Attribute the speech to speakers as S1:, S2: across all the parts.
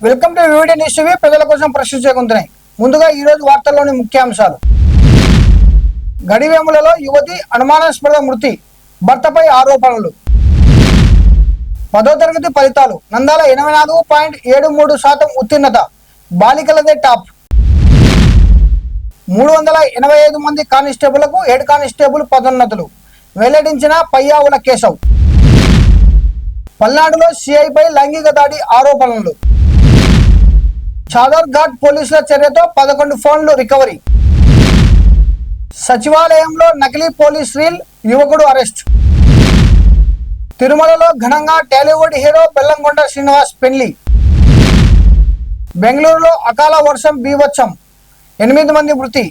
S1: Welcome to VVD news TV. ప్రజల కోసం ప్రశ్నించుకుంటున్నాయి. ముందుగా ఈ రోజు వార్తల్లోని ముఖ్యాంశాలు. గడివేములలో యువతి అనుమానాస్పద మృతి, భర్తపై ఆరోపణలు. 10వ తరగతి ఫలితాలు నంద్యాల 84.73% ఉత్తీర్ణత, బాలికలదే టాప్. 385 మంది కానిస్టేబుళ్లకు హెడ్ కానిస్టేబుల్ పదోన్నతులు వెల్లడించిన పయ్యావుల కేశవ్. పల్నాడులో సిఐపై లైంగిక దాడి ఆరోపణలు. చాదర్ ఘాట్ పోలీసుల చర్యతో 11 ఫోన్లు రికవరీ. సచివాలయంలో నకిలీ పోలీస్ రీల్, యువకుడు అరెస్ట్. తిరుమలలో ఘనంగా టాలీవుడ్ హీరో బెల్లంకొండ శ్రీనివాస్ పెళ్లి. బెంగళూరులో అకాల వర్షం బీభత్సం, 8 మంది మృతి.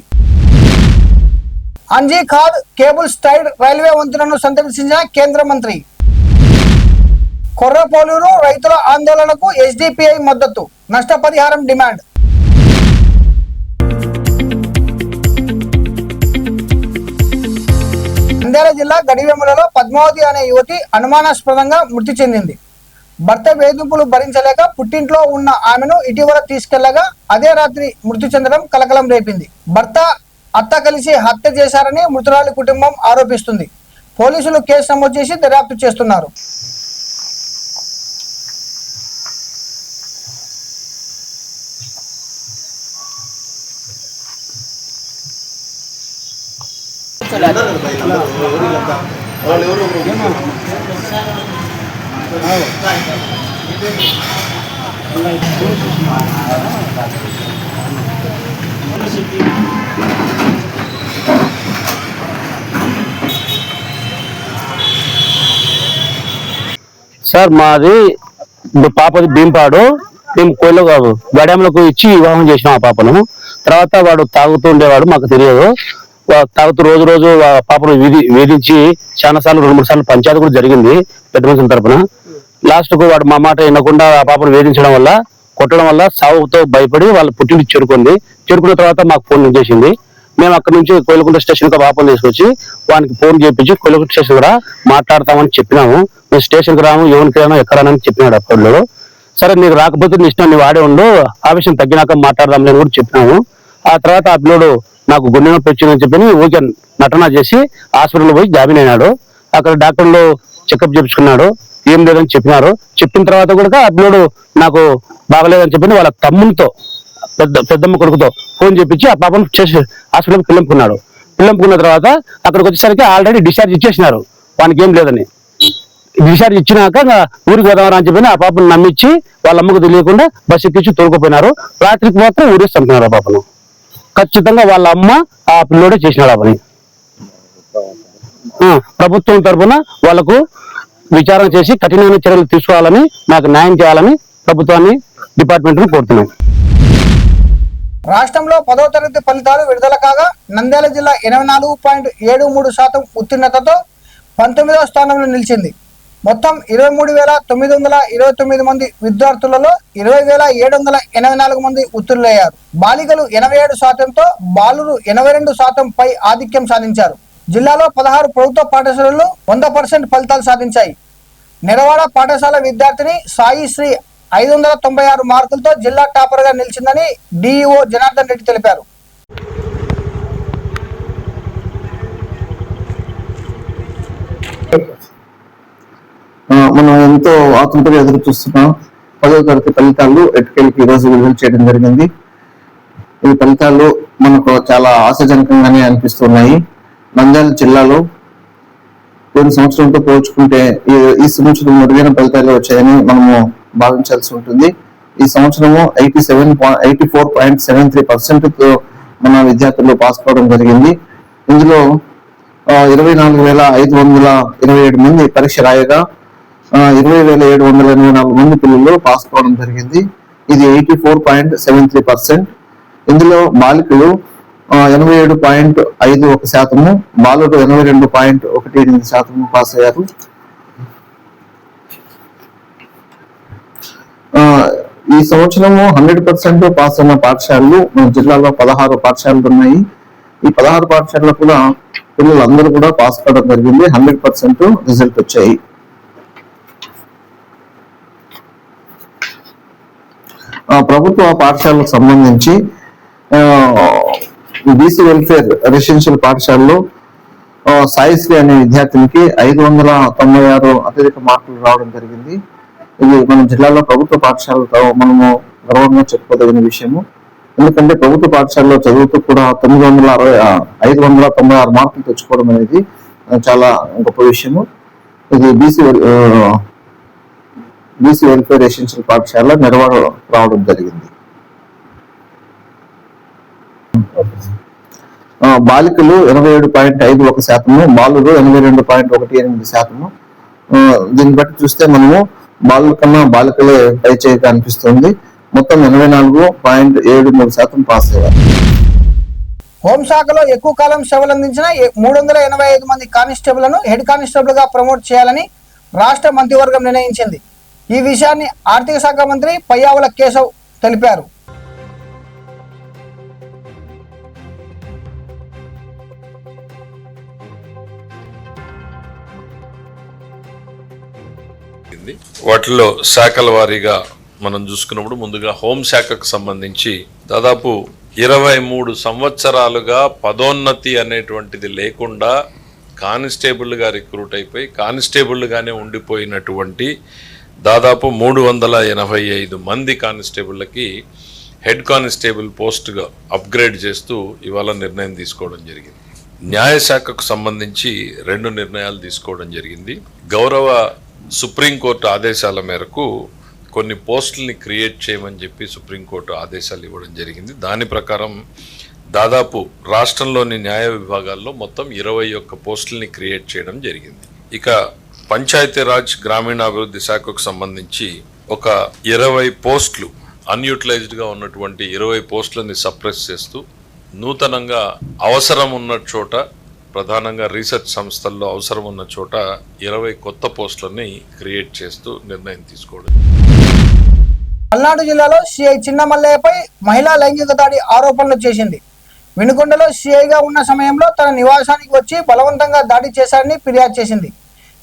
S1: అంజీఖాద్ కేబుల్ స్టైడ్ రైల్వే వంతెనను సందర్శించిన కేంద్ర మంత్రి. కొర్రపోలూరు రైతుల ఆందోళనకు ఎస్డిపిఐ మద్దతు, నష్టపరిహారం డిమాండ్. నంద్యాల జిల్లా గడివేములలో పద్మావతి అనే యువతి అనుమానాస్పదంగా మృతి చెందింది. భర్త వేధింపులు భరించలేక పుట్టింట్లో ఉన్న ఆమెను ఇటీవల తీసుకెళ్లగా అదే రాత్రి మృతి చెందడం కలకలం రేపింది. భర్త, అత్త కలిసి హత్య చేశారని మృతురాలి కుటుంబం ఆరోపిస్తుంది. పోలీసులు కేసు నమోదు చేసి దర్యాప్తు చేస్తున్నారు.
S2: సార్ మాది పాపది భీంపాడు. మేము కోయిలో గడ్యాంలకు ఇచ్చి వివాహం చేసినాం ఆ పాపను. తర్వాత వాడు తాగుతూ ఉండేవాడు, మాకు తెలియదు. తాగుతూ రోజు రోజు పాపను వేధించి చాలా సార్లు 2-3 సార్లు పంచాయతీ కూడా జరిగింది పెద్ద మనుషుల తరఫున. లాస్ట్ కు వాడు మా మాట వినకుండా ఆ పాపను వేధించడం వల్ల, కొట్టడం వల్ల సావుతో భయపడి వాళ్ళ పుట్టింటి చేరుకున్న తర్వాత మాకు ఫోన్ చేసింది. మేము అక్కడ నుంచి కోయిలకుంట స్టేషన్ కు పాపను తీసుకొచ్చి వానికి ఫోన్ చేయించి కోయిలకుంట స్టేషన్ కూడా మాట్లాడతామని చెప్పినాము. మేము స్టేషన్ కు రాము, ఎవరికి రాను, ఎక్కడానని చెప్పినాడు అప్పుడు. సరే నీకు రాకపోతే నీ ఇష్టం, నీవు ఆడే ఉండు, ఆవేశం తగ్గినాక మాట్లాడదాం అని కూడా చెప్పినాము. ఆ తర్వాత ఆ పిల్లోడు నాకు గుండె నొప్పి వచ్చిందని చెప్పి ఊరికే నటన చేసి హాస్పిటల్ పోయి జాయిన్ అయినాడు. అక్కడ డాక్టర్లు చెకప్ చేయించుకున్నాడు, ఏం లేదని చెప్పినారు. చెప్పిన తర్వాత కూడా ఆ పిల్లోడు నాకు బాగలేదని చెప్పి వాళ్ళ తమ్మునితో పెద్దమ్మ కొడుకుతో ఫోన్ చేపించి ఆ పాపను హాస్పిటల్కి పిల్లంపుకున్న తర్వాత అక్కడికి వచ్చేసరికి ఆల్రెడీ డిశ్చార్జ్ ఇచ్చేసినారు, వానికి ఏం లేదని. డిశ్చార్జ్ ఇచ్చినాక ఊరికి పోదామని అని చెప్పి ఆ పాపను నమ్మించి వాళ్ళ అమ్మకు తెలియకుండా బస్సు ఎక్కించి తోలుకుపోయినారు. రాత్రికి మాత్రం ఊరేసి చంపినారు ఆ పాపను. ఖచ్చితంగా వాళ్ళ అమ్మ ఆ పిల్లోడే చేసినాడు ఆ పని. ప్రభుత్వం తరఫున వాళ్లకు విచారణ చేసి కఠినమైన చర్యలు తీసుకోవాలని, నాకు న్యాయం చేయాలని ప్రభుత్వాన్ని, డిపార్ట్మెంట్ ను కోరుతున్నాం.
S1: రాష్ట్రంలో 10వ తరగతి ఫలితాలు విడుదల కాగా నంద్యాల జిల్లా 84.73% ఉత్తీర్ణతతో 19వ స్థానంలో నిలిచింది. మొత్తం 23,929 మంది విద్యార్థులలో 20,784 మంది ఉత్తీర్ణులయ్యారు. బాలికలు 87%తో, బాలురు 82% పై ఆధిక్యం సాధించారు. జిల్లాలో 16 ప్రభుత్వ పాఠశాలలు 100% ఫలితాలు సాధించాయి. నెరవాడ పాఠశాల విద్యార్థిని సాయి శ్రీ 596 మార్కులతో జిల్లా టాపర్ గా నిలిచిందని డిఈఓ జనార్దన్ రెడ్డి తెలిపారు.
S3: మనం ఎంతో ఆతృతగా ఎదురు చూస్తున్నాం. 10వ తరగతి ఫలితాలు ఎట్టుకెళ్ళి ఈ రోజు విడుదల చేయడం జరిగింది. ఈ ఫలితాలు మనకు చాలా ఆశాజనకంగానే అనిపిస్తున్నాయి. నంద్యాల జిల్లాలో పోయిన సంవత్సరంతో పోల్చుకుంటే ఈ సంవత్సరం మెరుగైన ఫలితాలు వచ్చాయని మనము భావించాల్సి ఉంటుంది. ఈ సంవత్సరము 84.73% మన విద్యార్థులు పాస్ కావడం జరిగింది. ఇందులో 24,527 మంది పరీక్ష రాయగా 20,784 మంది పిల్లలు పాస్ కావడం జరిగింది. ఇది 84.73%. ఇందులో బాలికలు 87.51%, బాలుడు 82.18% పాస్ అయ్యారు. ఈ సంవత్సరము 100% పాస్ అయిన పాఠశాలలు మన జిల్లాలో 16 పాఠశాలలు ఉన్నాయి. ఈ 16 పాఠశాలలో కూడా పిల్లలందరూ కూడా పాస్ కావడం జరిగింది. 100% రిజల్ట్ వచ్చాయి. ప్రభుత్వ పాఠశాలకు సంబంధించి బీసీ వెల్ఫేర్ రెసిడెన్షియల్ పాఠశాలలో సాయిశ్రీ అనే విద్యార్థినికి 596 అత్యధిక మార్కులు రావడం జరిగింది. ఇది మన జిల్లాలో ప్రభుత్వ పాఠశాలతో మనము గర్వంగా చెప్పుకోదగిన విషయము. ఎందుకంటే ప్రభుత్వ పాఠశాలలో చదువుతూ కూడా 596 మార్కులు తెచ్చుకోవడం అనేది చాలా గొప్ప విషయము. ఇది బీసీ వెల్ఫేర్ రెసిడెన్షియల్ పాఠశాల నిర్వహణ రావడం జరిగింది. బాలికలు 87.51%, బాలురు 82.18%. దీన్ని బట్టి చూస్తే మనము బాలుల కన్నా బాలికలే పై చేయి కనిపిస్తుంది. మొత్తం 84.73% పాస్ అయ్యారు.
S1: హోంశాఖలో ఎక్కువ కాలం సేవలందించిన 385 మంది కానిస్టేబుల్లను హెడ్ కానిస్టేబుల్ గా ప్రమోట్ చేయాలని రాష్ట్ర మంత్రివర్గం నిర్ణయించింది. ఈ విషయాన్ని ఆర్థిక శాఖ మంత్రి పయ్యావుల కేశవ్ తెలిపారు.
S4: వాటిలో శాఖల వారీగా మనం చూసుకున్నప్పుడు ముందుగా హోంశాఖకు సంబంధించి దాదాపు 23 సంవత్సరాలుగా పదోన్నతి అనేటువంటిది లేకుండా కానిస్టేబుల్గా రిక్రూట్ అయిపోయి కానిస్టేబుల్గానే ఉండిపోయినటువంటి దాదాపు 385 మంది కానిస్టేబుళ్ళకి హెడ్ కానిస్టేబుల్ పోస్ట్గా అప్గ్రేడ్ చేస్తూ ఇవాళ నిర్ణయం తీసుకోవడం జరిగింది. న్యాయశాఖకు సంబంధించి 2 నిర్ణయాలు తీసుకోవడం జరిగింది. గౌరవ సుప్రీంకోర్టు ఆదేశాల మేరకు కొన్ని పోస్టుల్ని క్రియేట్ చేయమని చెప్పి సుప్రీంకోర్టు ఆదేశాలు ఇవ్వడం జరిగింది. దాని ప్రకారం దాదాపు రాష్ట్రంలోని న్యాయ విభాగాల్లో మొత్తం 21 పోస్టుల్ని క్రియేట్ చేయడం జరిగింది. ఇక పంచాయతీరాజ్ గ్రామీణాభివృద్ధి శాఖకు సంబంధించి ఒక 20 పోస్టులు అన్యూటిలైజ్డ్గా ఉన్నటువంటి 20 పోస్టులని సప్రెస్ చేస్తూ నూతనంగా అవసరం ఉన్న చోట, ప్రధానంగా రీసెర్చ్ సంస్థల్లో అవసరం ఉన్న చోట 20 కొత్త పోస్టులని క్రియేట్ చేస్తూ నిర్ణయం తీసుకోవడం.
S1: పల్నాడు జిల్లాలో సిఐ చిన్న మల్లయ్యపై మహిళా లైంగిక దాడి ఆరోపణలు చేసింది. వినుకొండలో సిఐగా ఉన్న సమయంలో తన నివాసానికి వచ్చి బలవంతంగా దాడి చేశారని ఫిర్యాదు చేసింది.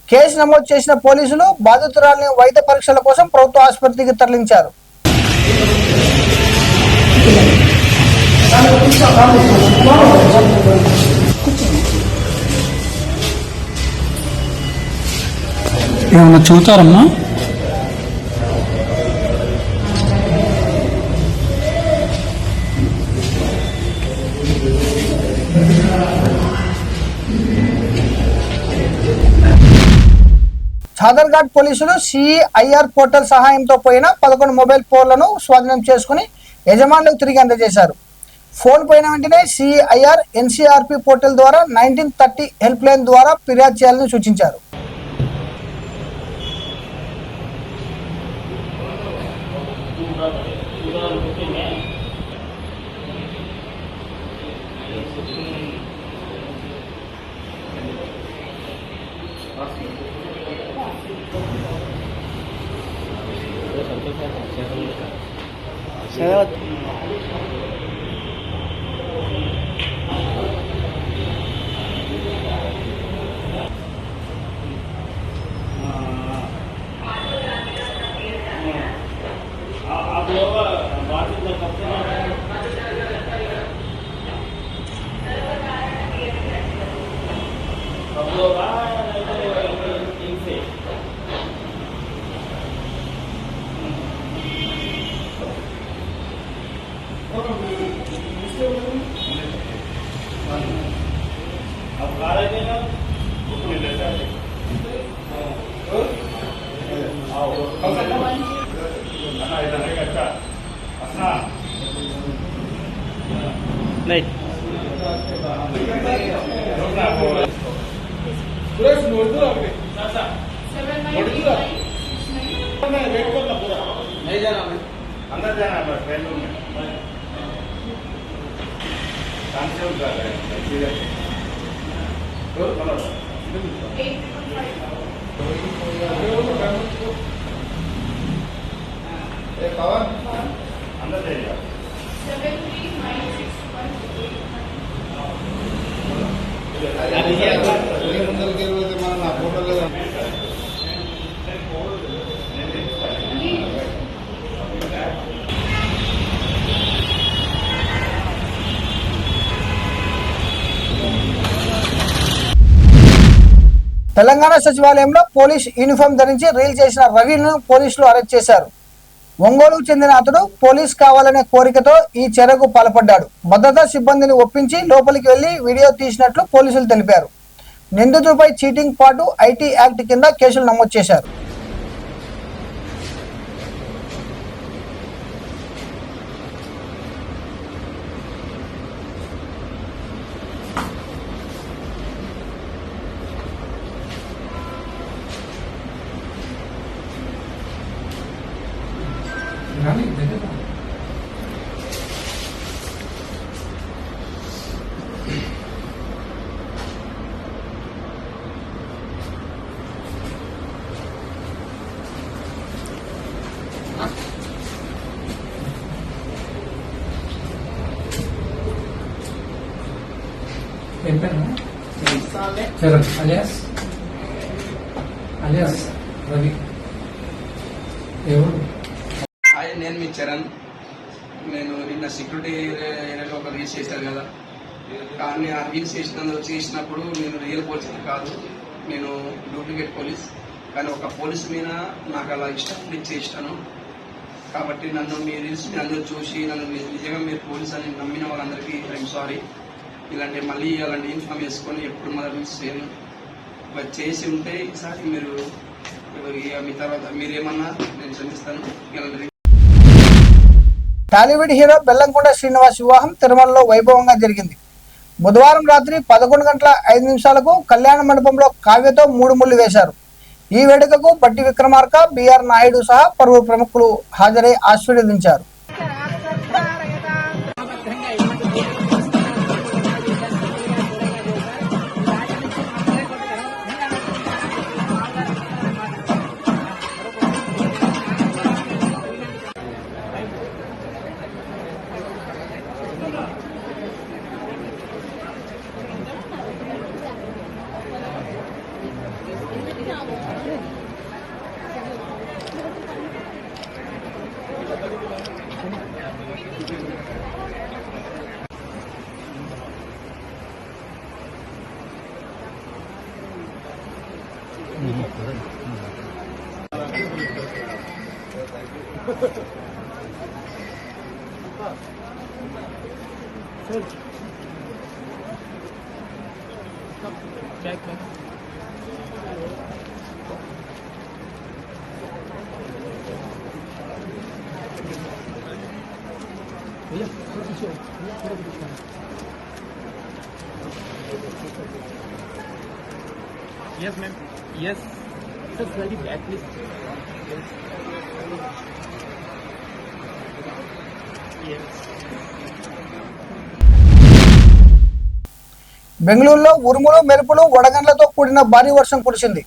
S1: కేసు నమోదు చేసిన పోలీసులు బాధితురాలిని వైద్య పరీక్షల కోసం ప్రభుత్వ ఆసుపత్రికి తరలించారు.
S5: ఏమన్నా చూతారమ్మా?
S1: చాదర్ఘాట్ పోలీసులు సిఐఆర్ పోర్టల్ సహాయంతో పోయిన 11 మొబైల్ ఫోన్లను స్వాధీనం చేసుకుని యజమానులకు తిరిగి అందజేశారు. ఫోన్ పోయిన వెంటనే సిఐఆర్ ఎన్సీఆర్పీ పోర్టల్ ద్వారా 1930 హెల్ప్ లైన్ ద్వారా ఫిర్యాదు చేయాలని సూచించారు. తెలంగాణ సచివాలయంలో పోలీస్ యూనిఫామ్ ధరించి రీల్ చేసిన రవిను పోలీసులు అరెస్ట్ చేశారు. ఒంగోలుకు చెందిన అతడు పోలీస్ కావాలనే కోరికతో ఈ చర్యకు పాల్పడ్డాడు. భద్రతా సిబ్బందిని ఒప్పించి లోపలికి వెళ్లి వీడియో తీసినట్లు పోలీసులు తెలిపారు. నిందితుడిపై చీటింగ్ పాటు ఐటీ యాక్ట్ కింద కేసులు నమోదు చేశారు.
S5: చరణ్ అలియాస్ రవి. ఎవరు?
S6: హాయ్, నేను మీ చరణ్. నేను నిన్న సెక్యూరిటీ ఏరియాలో ఒక రీల్స్ చేశాను కదా, కానీ ఆ రీల్స్ చేసినప్పుడు నేను రియల్ పోలీస్ కాదు, నేను డూప్లికేట్ పోలీస్. కానీ ఒక పోలీస్ మీద నాకు అలా ఇష్టం చేసినాను. కాబట్టి నన్ను మీ రీల్స్ అందరూ చూసి నన్ను నిజంగా మీరు పోలీస్ అని నమ్మిన వాళ్ళందరికీ ఐఎమ్ సారీ. మళ్ళీ అలాంటి ఇన్ఫార్మ్ చేసుకొని ఎప్పుడు మన రీల్స్ చేయను. చేసి ఉంటే ఈసారి మీరు మీ తర్వాత మీరేమన్నా నేను క్షమిస్తాను. ఇలాంటి
S1: టాలీవుడ్ హీరో బెల్లంకొండ శ్రీనివాస్ వివాహం తిరుమలలో వైభవంగా జరిగింది. బుధవారం రాత్రి 11:05 కళ్యాణ మండపంలో కావ్యతో 3 ముళ్ళు వేశారు. ఈ వేడుకకు బట్టి విక్రమార్క, బిఆర్ నాయుడు సహా పలువురు ప్రముఖులు హాజరై ఆశీర్వదించారు.
S7: Yes, ma'am. Yes. Sir, slightly back, please. Yes.
S1: బెంగళూరులో ఉరుములు మెరుపులు వడగండ్లతో కూడిన భారీ వర్షం కురిసింది.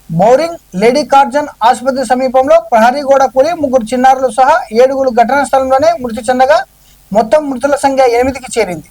S1: బౌరింగ్ లేడీ కార్జన్ ఆసుపత్రి సమీపంలో ప్రహరీ గోడ కూలి 3 చిన్నారులు సహా 7 ఘటనా స్థలంలోనే మృతి చెందగా మొత్తం మృతుల సంఖ్య 8కి చేరింది.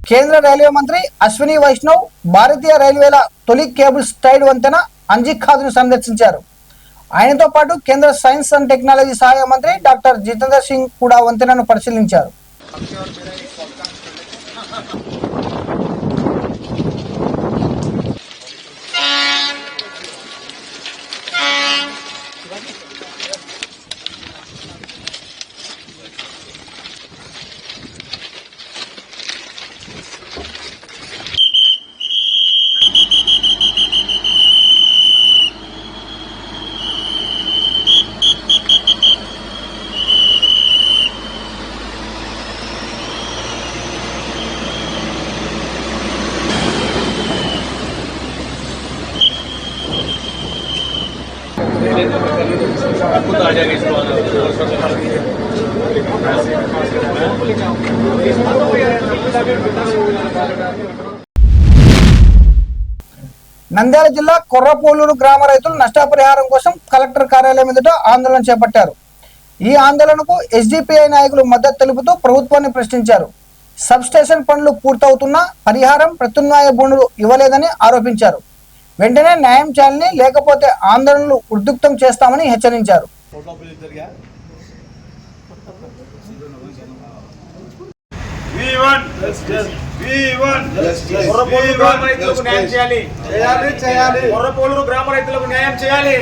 S1: కేంద్ర రైల్వే మంత్రి అశ్విని వైష్ణవ్ భారతీయ రైల్వేల తొలి కేబుల్ స్టైడ్ వంతెన అంజిఖాద్ను సందర్శించారు. ఆయనతో పాటు కేంద్ర సైన్స్ అండ్ టెక్నాలజీ సహాయ మంత్రి డాక్టర్ జితేంద్ర సింగ్ కూడా వంతెనను పరిశీలించారు. నంద్యాల జిల్లా కొర్రపోలూరు గ్రామ రైతులు నష్టపరిహారం కోసం కలెక్టర్ కార్యాలయం ఎదుట ఆందోళన చేపట్టారు. ఈ ఆందోళనకు ఎస్డిపిఐ నాయకులు మద్దతు తెలుపుతూ ప్రభుత్వాన్ని ప్రశ్నించారు. సబ్ స్టేషన్ పనులు పూర్తవుతున్నా పరిహారం ప్రత్యామ్నాయ భూములు ఇవ్వలేదని ఆరోపించారు. వెంటనే న్యాయం చేయాలని, లేకపోతే ఆందోళనలు ఉధృతం చేస్తామని హెచ్చరించారు.
S8: కొర్రపోలూరు గ్రామ రైతులకు న్యాయం చేయాలి.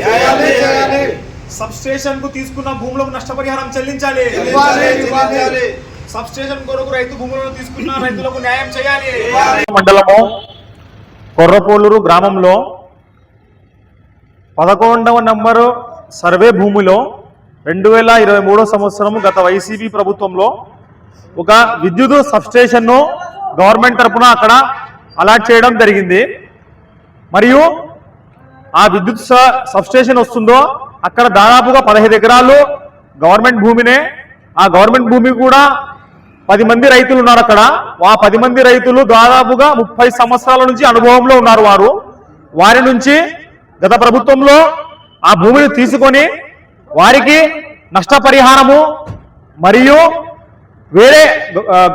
S8: సబ్ స్టేషన్ కు తీసుకున్న భూములకు నష్టపరిహారం చెల్లించాలి. సబ్ స్టేషన్ కొరకు రైతు భూములను తీసుకున్న రైతులకు న్యాయం చేయాలి. మండలము కొర్రపోలూరు గ్రామంలో 11వ నంబరు సర్వే భూమిలో 2023 సంవత్సరం గత వైసీపీ ప్రభుత్వంలో ఒక విద్యుత్ సబ్స్టేషన్ ను గవర్నమెంట్ తరఫున అక్కడ అలాట్ చేయడం జరిగింది. మరియు ఆ విద్యుత్ సబ్స్టేషన్ వస్తుందో అక్కడ దాదాపుగా 15 ఎకరాలు గవర్నమెంట్ భూమినే. ఆ గవర్నమెంట్ భూమి కూడా 10 మంది రైతులు ఉన్నారు అక్కడ. ఆ 10 మంది రైతులు దాదాపుగా 30 సంవత్సరాల నుంచి అనుభవంలో ఉన్నారు. వారి నుంచి గత ప్రభుత్వంలో ఆ భూమిని తీసుకొని వారికి నష్టపరిహారము మరియు వేరే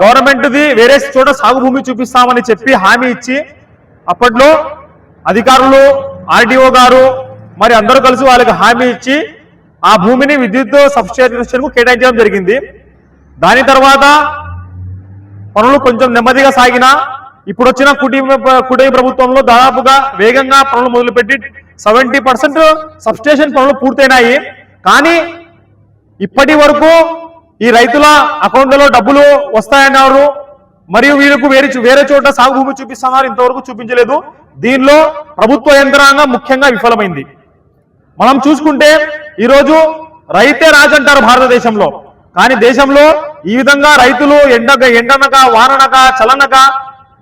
S8: గవర్నమెంట్ది వేరే చోట సాగు భూమి చూపిస్తామని చెప్పి హామీ ఇచ్చి అప్పట్లో అధికారులు ఆర్డీఓ గారు మరి అందరూ కలిసి వాళ్ళకి హామీ ఇచ్చి ఆ భూమిని విద్యుత్ సబ్స్టేషన్ కు కేటాయించడం జరిగింది. దాని తర్వాత పనులు కొంచెం నెమ్మదిగా సాగినా ఇప్పుడు వచ్చిన కుటుంబ ప్రభుత్వంలో దాదాపుగా వేగంగా పనులు మొదలుపెట్టి 70% సబ్స్టేషన్ పనులు పూర్తయినాయి. కానీ ఇప్పటి వరకు ఈ రైతుల అకౌంట్లలో డబ్బులు వస్తాయన్నారు. మరియు వీళ్ళకు వేరే చోట సాగు భూమి చూపిస్తున్నారు, ఇంతవరకు చూపించలేదు. దీనిలో ప్రభుత్వ యంత్రాంగం ముఖ్యంగా విఫలమైంది. మనం చూసుకుంటే ఈరోజు రైతే రాజు అంటారు భారతదేశంలో. కానీ దేశంలో ఈ విధంగా రైతులు ఎండనక వాననక చలనక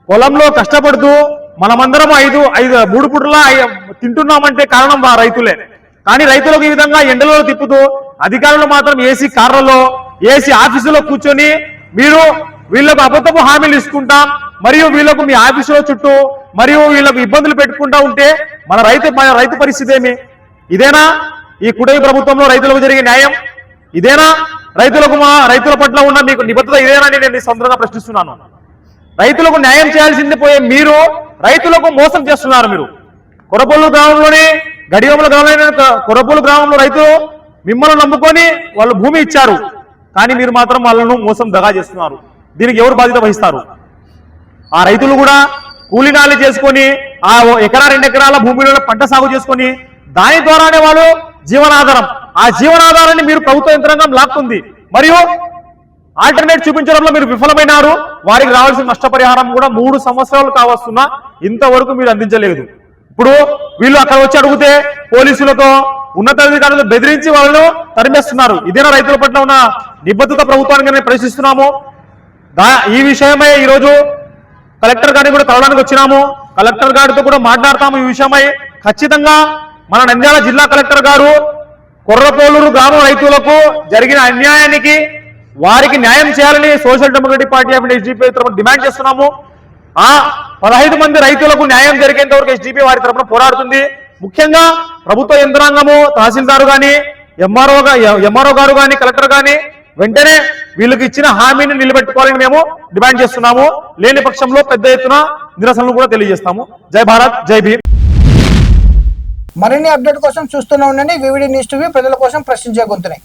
S8: పొలంలో కష్టపడుతూ మనమందరం 3 పూటలా తింటున్నామంటే కారణం రైతులే. కానీ రైతులకు ఈ విధంగా ఎండలో తిప్పుతూ అధికారులు మాత్రం ఏసీ కార్లలో ఏసీ ఆఫీసులో కూర్చొని మీరు వీళ్ళకు అబద్ధపు హామీలు ఇసుకుంటాం మరియు వీళ్ళకు మీ ఆఫీసులో చుట్టూ మరియు వీళ్ళకు ఇబ్బందులు పెట్టుకుంటా ఉంటే మన రైతు పరిస్థితి ఏమి? ఇదేనా ఈ కుటుంబ ప్రభుత్వంలో రైతులకు జరిగే న్యాయం? ఇదేనా రైతుల పట్ల ఉన్న మీకు నిబద్ధత ఇదేనని నేను సందర్భంగా ప్రశ్నిస్తున్నాను. రైతులకు న్యాయం చేయాల్సింది పోయే మీరు రైతులకు మోసం చేస్తున్నారు. మీరు కొర్రపోలూరు గ్రామంలోనే గడియముల కొర్రపోలూరు గ్రామంలో రైతులు మిమ్మల్ని నమ్ముకొని వాళ్ళు భూమి ఇచ్చారు. కానీ మీరు మాత్రం వాళ్ళను మోసం దగా చేస్తున్నారు. దీనికి ఎవరు బాధ్యత వహిస్తారు? ఆ రైతులు కూడా కూలీనాలి చేసుకొని ఆ 1-2 ఎకరాల భూమిలో పంట సాగు చేసుకొని దాని ద్వారానే వాళ్ళు జీవనాధారం. ఆ జీవనాధారాన్ని మీరు ప్రభుత్వ యంత్రాంగం లాక్కుంది. మరియు ఆల్టర్నేట్ చూపించడంలో మీరు విఫలమైనారు. వారికి రావాల్సిన నష్టపరిహారం కూడా 3 సంవత్సరాలు కావస్తున్నా ఇంతవరకు మీరు అందించలేదు. ఇప్పుడు వీళ్ళు అక్కడ వచ్చి అడిగితే పోలీసులతో ఉన్నతాధికారులతో బెదిరించి వాళ్ళు తరిమేస్తున్నారు. ఇదేనా రైతుల పట్ల ఉన్న నిబద్ధత ప్రభుత్వానికి ప్రశ్నిస్తున్నాము. ఈ విషయమై ఈరోజు కలెక్టర్ గారిని కూడా కలవడానికి వచ్చినాము. కలెక్టర్ గారితో కూడా మాట్లాడతాము. ఈ విషయమై ఖచ్చితంగా మన నంద్యాల జిల్లా కలెక్టర్ గారు కొర్రపోలూరు గ్రామ రైతులకు జరిగిన అన్యాయానికి వారికి న్యాయం చేయాలని social democratic party of SDPI తరఫున డిమాండ్ చేస్తున్నాము. ఆ 15 మంది రైతులకు న్యాయం జరిగేంత వరకు ఎస్డిపిఐ వారి తరఫున పోరాడుతుంది. ముఖ్యంగా ప్రభుత్వ యంత్రాంగము తహసీల్దారు గాని ఎంఆర్ఓ గారు గాని కలెక్టర్ గాని వెంటనే వీళ్ళకి ఇచ్చిన హామీని నిలబెట్టుకోవాలని మేము డిమాండ్ చేస్తున్నాము. లేని పక్షంలో పెద్ద ఎత్తున నిరసనలు కూడా తెలియజేస్తాము. జై భారత్, జై భీమ్.
S1: మరిన్ని అప్డేట్ కోసం చూస్తూనే ఉండండి వివిడి న్యూస్ టీవీ, ప్రజల కోసం ప్రశ్నించే గొంతునే.